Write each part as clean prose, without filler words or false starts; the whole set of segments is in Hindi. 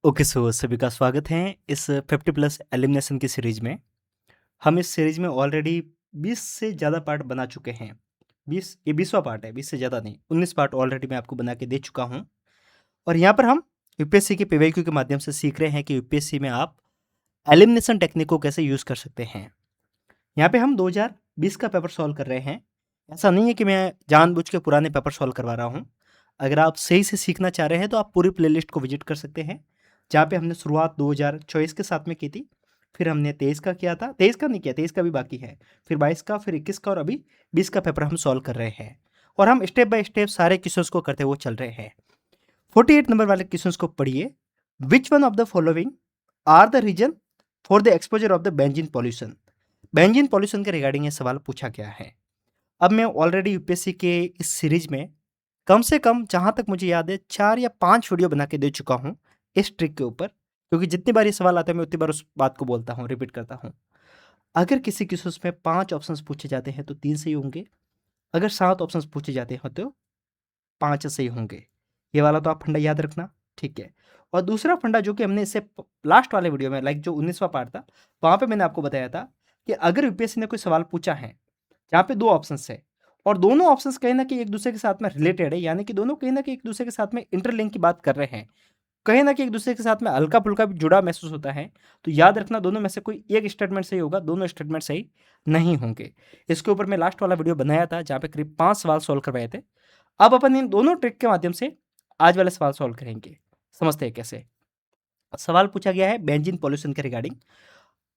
ओके सो सभी का स्वागत है इस 50 प्लस एलिमिनेशन की सीरीज में। हम इस सीरीज में ऑलरेडी 20 से ज़्यादा पार्ट बना चुके हैं। 20 ये 20वां पार्ट है, 20 से ज़्यादा नहीं, 19 पार्ट ऑलरेडी मैं आपको बना के दे चुका हूँ। और यहाँ पर हम यूपीएससी के पीवाईक्यू के माध्यम से सीख रहे हैं कि यूपीएससी में आप एलिमिनेशन टेक्निक को कैसे यूज़ कर सकते हैं। यहाँ पे हम 2020 का पेपर सॉल्व कर रहे हैं। ऐसा नहीं है कि मैं जानबूझ के पुराने पेपर सॉल्व करवा रहा हूँ। अगर आप सही से सीखना चाह रहे हैं तो आप पूरी प्लेलिस्ट को विजिट कर सकते हैं, जहाँ पे हमने शुरुआत 2024 के साथ में की थी। फिर हमने 23 का किया था, 23 का नहीं किया, 23 का भी बाकी है। फिर 22 का, फिर 21 का और अभी 20 का पेपर हम सॉल्व कर रहे हैं। और हम स्टेप बाय स्टेप सारे क्वेश्चंस को करते हुए चल रहे हैं। 48 नंबर वाले क्वेश्चंस को पढ़िए। Which one of the following are the reason for the exposure of the benzene pollution. Benzene pollution के रिगार्डिंग ये सवाल पूछा गया है। अब मैं ऑलरेडी यूपीएससी के इस सीरीज में कम से कम जहाँ तक मुझे याद है 4 या 5 वीडियो बना के दे चुका हूँ इस ट्रिक के ऊपर, क्योंकि जितनी बार ये सवाल आता है मैं उतनी बार उस बात को बोलता हूँ, रिपीट करता हूँ। अगर किसी क्वेश्चन में 5 ऑप्शंस पूछे जाते हैं तो 3 सही होंगे। अगर 7 ऑप्शंस पूछे जाते हैं तो 5 सही होंगे। ये वाला तो आप फंडा याद रखना, ठीक है। और दूसरा फंडा जो कि हमने इससे लास्ट वाले वीडियो में, लाइक जो 19वां पार्ट था, वहाँ पे मैंने आपको बताया था कि अगर यूपीएससी ने कोई सवाल पूछा है जहाँ पे 2 ऑप्शंस है और दोनों ऑप्शंस कहीं न कहीं एक दूसरे के साथ में रिलेटेड है, यानी कि दोनों कहीं न कहीं एक दूसरे के साथ में इंटरलिंक की बात कर रहे हैं, कहीं न कहीं एक दूसरे के साथ में हल्का-फुल्का भी जुड़ा महसूस होता है, तो याद रखना दोनों में से कोई एक स्टेटमेंट सही होगा, दोनों स्टेटमेंट सही नहीं होंगे। इसके ऊपर मैं लास्ट वाला वीडियो बनाया था जहाँ पे करीब 5 सवाल सॉल्व करवाए थे। अब अपन इन दोनों ट्रिक के माध्यम से आज वाले सवाल सॉल्व करेंगे। समझते हैं कैसे। सवाल पूछा गया है बेंजीन पॉल्यूशन के रिगार्डिंग।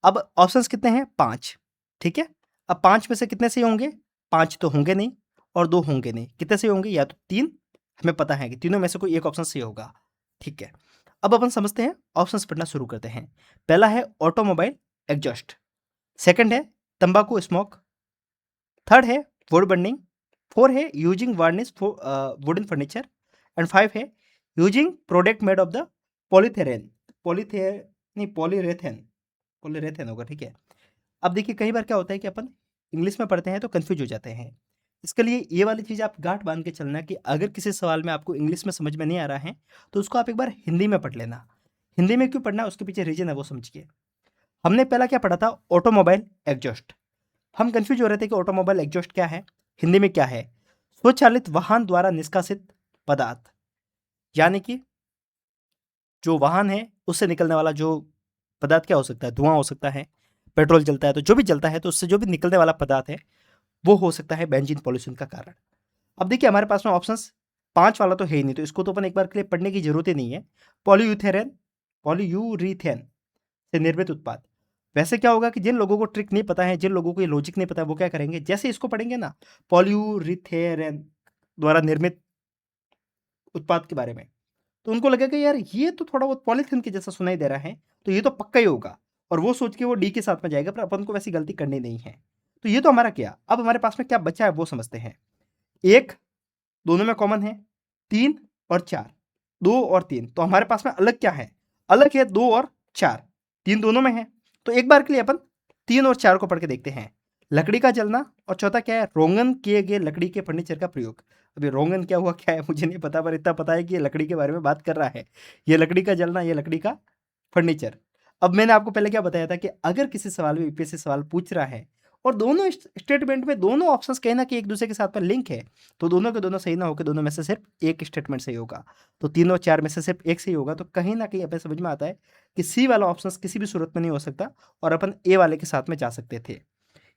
अब ऑप्शंस कितने हैं? 5, ठीक है। अब 5 में से कितने सही होंगे? 5 तो होंगे नहीं और 2 होंगे नहीं। कितने सही होंगे? या तो 3, हमें पता है कि तीनों में से कोई एक ऑप्शन सही होगा, ठीक है। अब अपन समझते हैं, ऑप्शंस पढ़ना शुरू करते हैं। पहला है ऑटोमोबाइल एग्जॉस्ट, सेकंड है तंबाकू स्मोक, थर्ड है वुड बर्निंग, 4 है using varnish for wooden furniture and 5 है using product made of the polyurethane पॉलीथे नहीं पॉलीरेथेन पॉलीरेथेन होगा, ठीक है। अब देखिए कई बार क्या होता है कि अपन इंग्लिश में पढ़ते हैं तो कंफ्यूज हो जाते हैं। इसके लिए ये वाली चीज़ आप गांठ बांध के चलना कि अगर किसी सवाल में आपको इंग्लिश में समझ में नहीं आ रहा है तो उसको आप एक बार हिंदी में पढ़ लेना। हिंदी में क्यों पढ़ना है उसके पीछे रीजन है, वो समझिए। हमने पहला क्या पढ़ा था? Automobile exhaust. हम कंफ्यूज हो रहे थे कि ऑटोमोबाइल एग्जॉस्ट क्या है, हिंदी में क्या है? स्वचालित वाहन द्वारा निष्कासित पदार्थ, यानी कि जो वाहन है उससे निकलने वाला जो पदार्थ क्या हो सकता है? धुआं हो सकता है, पेट्रोल जलता है तो जो भी जलता है तो उससे जो भी निकलने वाला पदार्थ है वो हो सकता है बेंजीन पॉल्यूशन का कारण। अब देखिए हमारे पास में ऑप्शंस 5 वाला तो है ही नहीं, तो इसको तो अपन एक बार के लिए पढ़ने की जरूरत ही नहीं है। पॉलीयूथेरेन पॉलीयूरीथेन से निर्मित उत्पाद। वैसे क्या होगा कि जिन लोगों को ट्रिक नहीं पता है, जिन लोगों को ये लॉजिक नहीं पता है, वो क्या करेंगे, जैसे इसको पढ़ेंगे ना पॉलीयूरीथेरेन द्वारा निर्मित उत्पाद के बारे में, तो उनको लगेगा यार ये तो थोड़ा बहुत पॉलीथिन के जैसा सुनाई दे रहा है, तो ये तो पक्का ही होगा, और वो सोच के वो डी के साथ में जाएगा, पर अपन को वैसी गलती करनी नहीं है। तो ये तो हमारा क्या, अब हमारे पास में क्या बचा है वो समझते हैं। एक दोनों में कॉमन है, 3 और 4, 2 और 3, तो हमारे पास में अलग क्या है? अलग है 2 और 4, 3 दोनों में है। तो एक बार के लिए अपन 3 और 4 को पढ़ के देखते हैं। लकड़ी का जलना, और चौथा क्या है? रोगन किए गए लकड़ी के फर्नीचर का प्रयोग। अभी रोगन क्या हुआ क्या है मुझे नहीं पता, पर इतना पता है कि ये लकड़ी के बारे में बात कर रहा है। ये लकड़ी का जलना, ये लकड़ी का फर्नीचर। अब मैंने आपको पहले क्या बताया था कि अगर किसी सवाल में यूपीएससी सवाल पूछ रहा है और दोनों स्टेटमेंट में दोनों ऑप्शंस कहीं ना कहीं एक दूसरे के साथ में लिंक है, तो दोनों के दोनों सही ना होकर दोनों में से सिर्फ एक स्टेटमेंट सही होगा। तो 3 और 4 में से सिर्फ एक सही होगा, तो कहीं ना कहीं हमें समझ में आता है कि सी वाला ऑप्शन किसी भी सूरत में नहीं हो सकता और अपन ए वाले के साथ में जा सकते थे।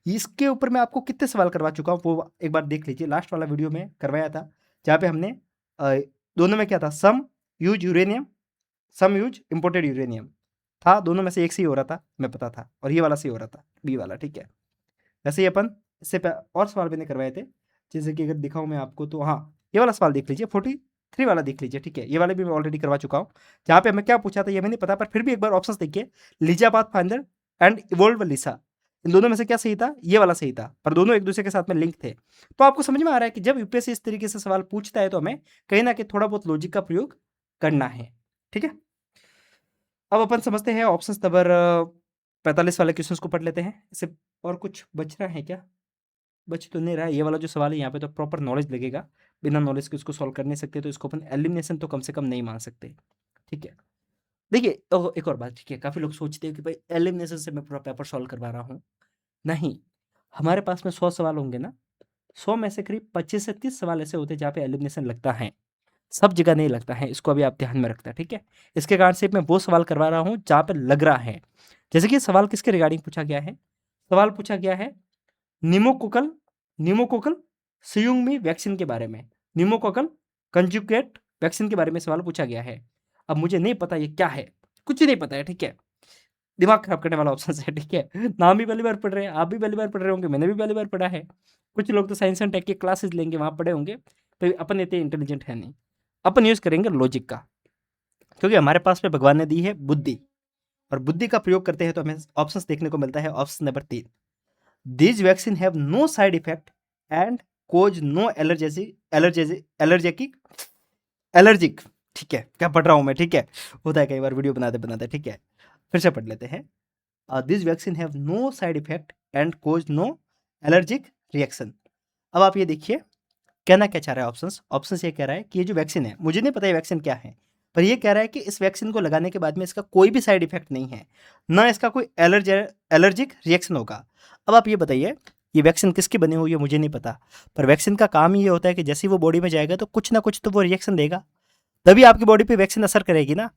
इसके ऊपर मैं आपको कितने सवाल करवा चुका हूँ वो एक बार देख लीजिए। लास्ट वाला वीडियो में करवाया था जहाँ पे हमने अ, दोनों में क्या था, सम यूज यूरेनियम, सम यूज इंपोर्टेड यूरेनियम था। दोनों में से एक सही हो रहा था, मैं पता था, और ये वाला सही हो रहा था, बी वाला, ठीक है। वैसे ही अपन इससे और सवाल मैंने करवाए थे, जैसे कि अगर दिखाऊं मैं आपको तो हाँ, ये वाला सवाल देख लीजिए, 43 वाला देख लीजिए, ठीक है। ये वाले भी मैं ऑलरेडी करवा चुका हूँ। जहाँ पे हमें क्या पूछा था ये मैंने पता, पर फिर भी एक बार ऑप्शंस देखिए। LISA Pathfinder and evolve LISA, इन दोनों में से क्या सही था? ये वाला सही था, पर दोनों एक दूसरे के साथ में लिंक थे। तो आपको समझ में आ रहा है कि जब यूपीएससी इस तरीके से सवाल पूछता है तो हमें कहीं ना कहीं थोड़ा बहुत लॉजिक का प्रयोग करना है, ठीक है। अब अपन समझते हैं ऑप्शंस नंबर 45 वाले क्वेश्चंस को पढ़ लेते हैं। इससे और कुछ बच रहा है क्या? बच तो नहीं रहा है। ये वाला जो सवाल है यहाँ पे तो प्रॉपर नॉलेज लगेगा, बिना नॉलेज के इसको सॉल्व कर नहीं सकते, तो इसको अपन एलिमिनेशन तो कम से कम नहीं मान सकते, ठीक है। देखिए एक और बात, ठीक है, काफ़ी लोग सोचते हैं कि भाई एलिमिनेशन से मैं पूरा पेपर सॉल्व करवा रहा हूँ। नहीं, हमारे पास में 100 सवाल होंगे ना, 100 में से करीब 25 से 30 सवाल ऐसे होते हैं जहाँ पे एलिमिनेशन लगता है। सब जगह नहीं लगता है, इसको अभी आप ध्यान में रखना, ठीक है? इसके कारण से मैं वो सवाल करवा रहा हूँ जहाँ पे लग रहा है। जैसे कि सवाल किसके रिगार्डिंग पूछा गया है? सवाल पूछा गया है निमोकोकल निमोकोकल सियुंगमी वैक्सीन के बारे में। निमोकोकल कंजुगेट वैक्सीन के बारे में सवाल पूछा गया है। अब मुझे नहीं पता ये क्या है, कुछ नहीं पता है, ठीक है? दिमाग खराब करने वाला ऑप्शन है, ठीक है? नाम भी पहली बार पढ़ रहे हैं, आप भी पहली बार पढ़ रहे होंगे, मैंने भी पहली बार पढ़ा है। कुछ लोग तो साइंस एंड टेक की क्लासेस लेंगे, वहाँ पढ़े होंगे, तो अपन इतने इंटेलिजेंट है नहीं। अपन यूज़ करेंगे लॉजिक का, क्योंकि हमारे पास में भगवान ने दी है बुद्धि, और बुद्धि का प्रयोग करते हैं तो हमें ऑप्शंस देखने को मिलता है। Option number 3, these vaccine have no side effect and cause no allergetic allergic. ठीक है, क्या पढ़ रहा हूँ मैं, ठीक है, होता है कई बार वीडियो बनाते बनाते, ठीक है, फिर से पढ़ लेते हैं। This vaccine have no side effect and cause no allergic reaction. अब आप ये देखिए कहना क्या चाह रहा है ऑप्शंस। ऑप्शंस ये कह रहा है कि ये जो वैक्सीन है, मुझे नहीं पता ये वैक्सीन क्या है, पर ये कह रहा है कि इस वैक्सीन को लगाने के बाद में इसका कोई भी साइड इफेक्ट नहीं है, ना इसका कोई एलर्जिक रिएक्शन होगा। अब आप ये बताइए ये वैक्सीन किसकी बनी हुई है, मुझे नहीं पता, पर वैक्सीन का काम ही ये होता है कि जैसे ही वो बॉडी में जाएगा तो कुछ ना कुछ तो वो रिएक्शन देगा, तभी आपकी बॉडी पे वैक्सीन असर करेगी ना।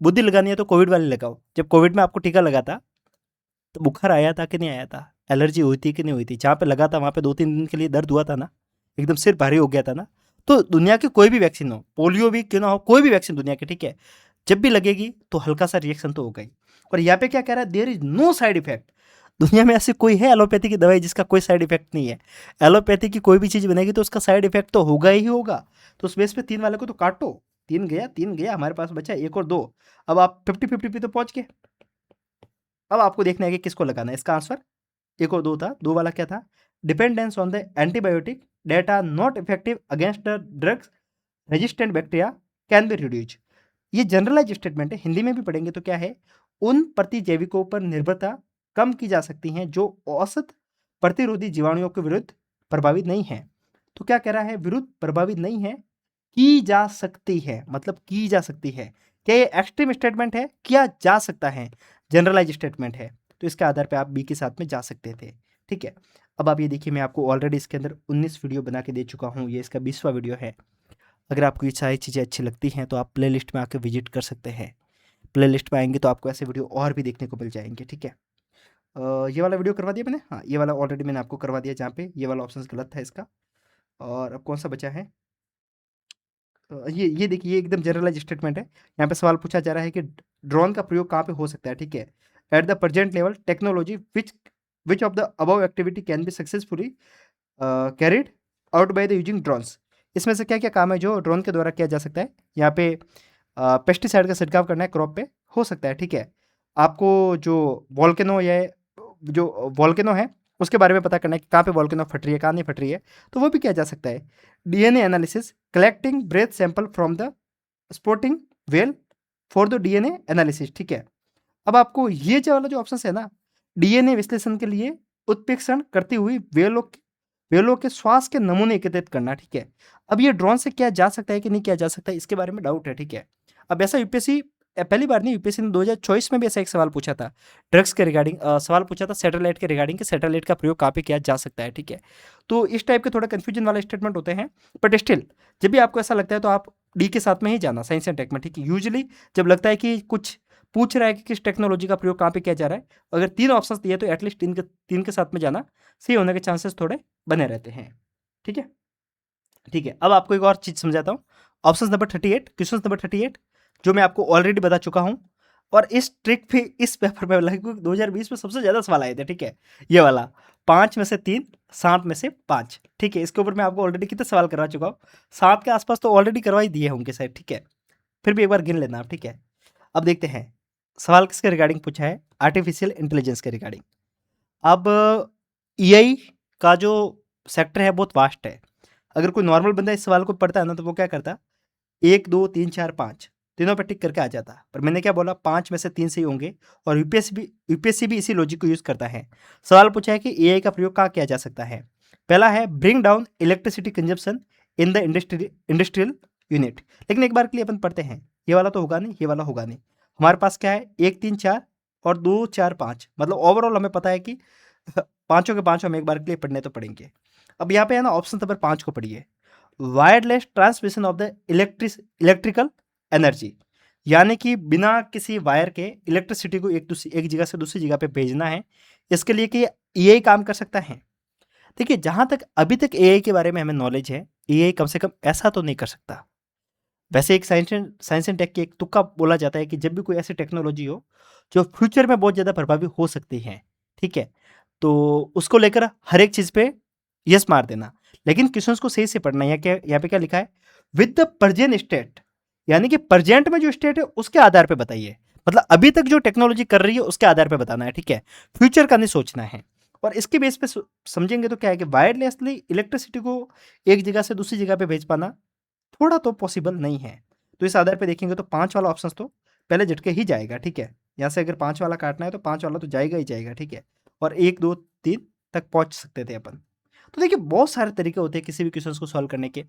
बुद्धि लगानी है तो कोविड वाली लगाओ। जब कोविड में आपको टीका लगा था तो बुखार आया था कि नहीं आया था, एलर्जी हुई थी कि नहीं हुई थी, जहाँ पे लगा था वहाँ पे 2-3 दिन के लिए दर्द हुआ था ना, एकदम सिर भारी हो गया था ना। तो दुनिया की कोई भी वैक्सीन हो, पोलियो भी क्यों ना हो, कोई भी वैक्सीन दुनिया की, ठीक है, जब भी लगेगी तो हल्का सा रिएक्शन तो होगा ही। और यहाँ पे क्या कह रहा है, there is no side effect. दुनिया में ऐसी कोई है एलोपैथी की दवाई जिसका कोई साइड इफेक्ट नहीं है? एलोपैथी की कोई भी चीज़ बनेगी तो उसका साइड इफेक्ट तो होगा ही होगा। तो उस बेस पे 3 वाले को तो काटो। 3 गया, हमारे पास बचा 1 और 2। अब आप 50-50 पे तो पहुंच गए। अब आपको देखना है कि किसको लगाना है। इसका आंसर 1 और 2 था। 2 वाला क्या था? Dependence on the antibiotic that are not effective against the drugs resistant bacteria can be reduce. ये जनरलाइज स्टेटमेंट है, हिंदी में भी पढ़ेंगे तो क्या है, उन प्रतिजैविकों पर निर्भरता कम की जा सकती है जो औसत प्रतिरोधी जीवाणुओं के विरुद्ध प्रभावित नहीं है। तो क्या कह रहा है, विरुद्ध प्रभावित नहीं है, की जा सकती है, मतलब की जा सकती है। क्या ये एक्सट्रीम स्टेटमेंट है? किया जा सकता है, जनरलाइज स्टेटमेंट है, तो इसके आधार पे आप बी के साथ में जा सकते थे, ठीक है। अब आप ये देखिए, मैं आपको ऑलरेडी इसके अंदर 19 वीडियो बना के दे चुका हूँ, ये इसका 20वां वीडियो है। अगर आपको ये सारी चीज़ें अच्छी लगती हैं तो आप प्लेलिस्ट में आके विजिट कर सकते हैं। प्लेलिस्ट में आएंगे तो आपको ऐसे वीडियो और भी देखने को मिल जाएंगे, ठीक है। ये वाला वीडियो करवा दिया मैंने, हाँ ये वाला ऑलरेडी मैंने आपको करवा दिया, जहाँ पे ये वाला ऑप्शन गलत था इसका। और अब कौन सा बचा है? ये देखिए, ये एकदम जनरलाइज स्टेटमेंट है। यहाँ पे सवाल पूछा जा रहा है कि ड्रोन का प्रयोग कहाँ पे हो सकता है, ठीक है। At the present level technology which of the above activity can be successfully carried out by the using drones. इसमें से क्या क्या काम है जो ड्रोन के द्वारा किया जा सकता है? यहाँ पे पेस्टिसाइड का छिड़काव करना है क्रॉप पे, हो सकता है, ठीक है। आपको जो वॉल्केनो या जो वॉल्केनो है उसके बारे में पता करना है कि कहाँ पे वॉल्केनो फट रही है, कहाँ नहीं फट रही है, तो वो भी किया जा सकता है। DNA analysis, collecting breath sample from the sporting well for the DNA analysis, ठीक है। अब आपको ये जो वाला जो ऑप्शन है ना, डीएनए विश्लेषण के लिए उत्प्रेक्षण करती हुई वेलों के श्वास के नमूने एकत्रित करना, ठीक है। अब ये ड्रोन से किया जा सकता है कि नहीं किया जा सकता है, इसके बारे में डाउट है, ठीक है। अब ऐसा यूपीएससी पहली बार नहीं, यूपीएससी ने 2024 में भी ऐसा एक सवाल पूछा था, ड्रग्स के रिगार्डिंग सवाल पूछा था सैटेलाइट के रिगार्डिंग, कि सैटेलाइट का प्रयोग कहाँ पे किया जा सकता है, ठीक है। तो इस टाइप के थोड़ा कंफ्यूजन वाले स्टेटमेंट होते हैं, बट स्टिल जब भी आपको ऐसा लगता है तो आप डी के साथ में ही जाना, साइंस एंड टेक में, ठीक है। यूजुअली जब लगता है कि कुछ पूछ रहा है कि किस टेक्नोलॉजी का प्रयोग कहाँ पे किया जा रहा है, अगर 3 ऑप्शंस दिए तो एटलीस्ट 3 के साथ में जाना, सही होने के चांसेस थोड़े बने रहते हैं, ठीक है। ठीक है, अब आपको एक और चीज़ समझाता हूँ। ऑप्शन नंबर 38, क्वेश्चन नंबर 38, जो मैं आपको ऑलरेडी बता चुका हूँ, और इस ट्रिक पे इस पेपर में लगभग 2020 में सबसे ज़्यादा सवाल आए थे, ठीक है। ये वाला 5 में से 3, 7 में से 5, ठीक है। इसके ऊपर मैं आपको ऑलरेडी कितने सवाल करवा चुका हूँ, 7 के आसपास तो ऑलरेडी करवा ही दिए होंगे शायद, ठीक है। फिर भी एक बार गिन लेना आप, ठीक है। अब देखते हैं सवाल किसके रिगार्डिंग पूछा है, आर्टिफिशियल इंटेलिजेंस के रिगार्डिंग। अब एआई का जो सेक्टर है बहुत वास्ट है। अगर कोई नॉर्मल बंदा इस सवाल को पढ़ता है ना, तो वो क्या करता, 1 2 3 4 5 तीनों पे टिक करके आ जाता। पर मैंने क्या बोला, 5 में से 3 सही होंगे, और यूपीएससी भी इसी लॉजिक को यूज़ करता है। सवाल पूछा है कि एआई का प्रयोग कहाँ किया जा सकता है। पहला है bring down electricity consumption in the industrial unit. लेकिन एक बार के लिए अपन पढ़ते हैं, ये वाला तो होगा नहीं, ये वाला होगा नहीं। हमारे पास क्या है 1 3 4 और 2 4 5, मतलब ओवरऑल हमें पता है कि पांचों के पांचों हम एक बार के लिए पढ़ने तो पड़ेंगे। अब यहाँ पे है ना ऑप्शन नंबर 5 को पढ़िए, wireless transmission of the electrical energy, यानी कि बिना किसी वायर के इलेक्ट्रिसिटी को एक जगह से दूसरी जगह पे भेजना है, इसके लिए कि एआई काम कर सकता है। देखिए जहां तक अभी तक एआई के बारे में हमें नॉलेज है, एआई कम से कम ऐसा तो नहीं कर सकता। वैसे एक साइंस एंड टेक की एक तुक्का बोला जाता है कि जब भी कोई ऐसी टेक्नोलॉजी हो जो फ्यूचर में बहुत ज़्यादा प्रभावी हो सकती है, ठीक है, तो उसको लेकर हर एक चीज़ पे यस मार देना। लेकिन क्वेश्चंस को सही से पढ़ना है। यहाँ पे क्या लिखा है, विद द प्रेजेंट स्टेट, यानी कि प्रेजेंट में जो स्टेट है उसके आधार पे बताइए, मतलब अभी तक जो टेक्नोलॉजी कर रही है उसके आधार पे बताना है, ठीक है, फ्यूचर का नहीं सोचना है। और इसके बेस पे समझेंगे तो क्या है कि वायरलेसली इलेक्ट्रिसिटी को एक जगह से दूसरी जगह पे भेज पाना थोड़ा तो पॉसिबल नहीं है। तो इस आधार पे देखेंगे तो 5 वाला ऑप्शन तो पहले झटके ही जाएगा, ठीक है। यहाँ से अगर 5 वाला काटना है तो 5 वाला तो जाएगा ही जाएगा, ठीक है। और 1 2 3 तक पहुँच सकते थे अपन। तो देखिए बहुत सारे तरीके होते हैं किसी भी क्वेश्चंस को सॉल्व करने के,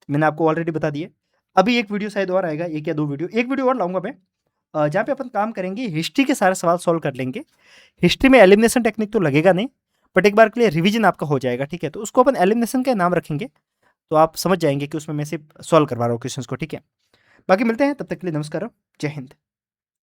मैंने आपको ऑलरेडी बता दिए। अभी एक वीडियो शायद और आएगा, 1 या 2 वीडियो, 1 वीडियो और लाऊँगा मैं, जहाँ पे अपन काम करेंगे हिस्ट्री के सारे सवाल सॉल्व कर लेंगे। हिस्ट्री में एलिमिनेशन टेक्निक तो लगेगा नहीं, बट एक बार के लिए रिवीजन आपका हो जाएगा, ठीक है। तो उसको अपन एलिमिनेशन का नाम रखेंगे, तो आप समझ जाएंगे कि उसमें मैं सिर्फ सॉल्व करवा रहा हूँ क्वेश्चंस को, ठीक है। बाकी मिलते हैं, तब तक के लिए नमस्कार, जय हिंद।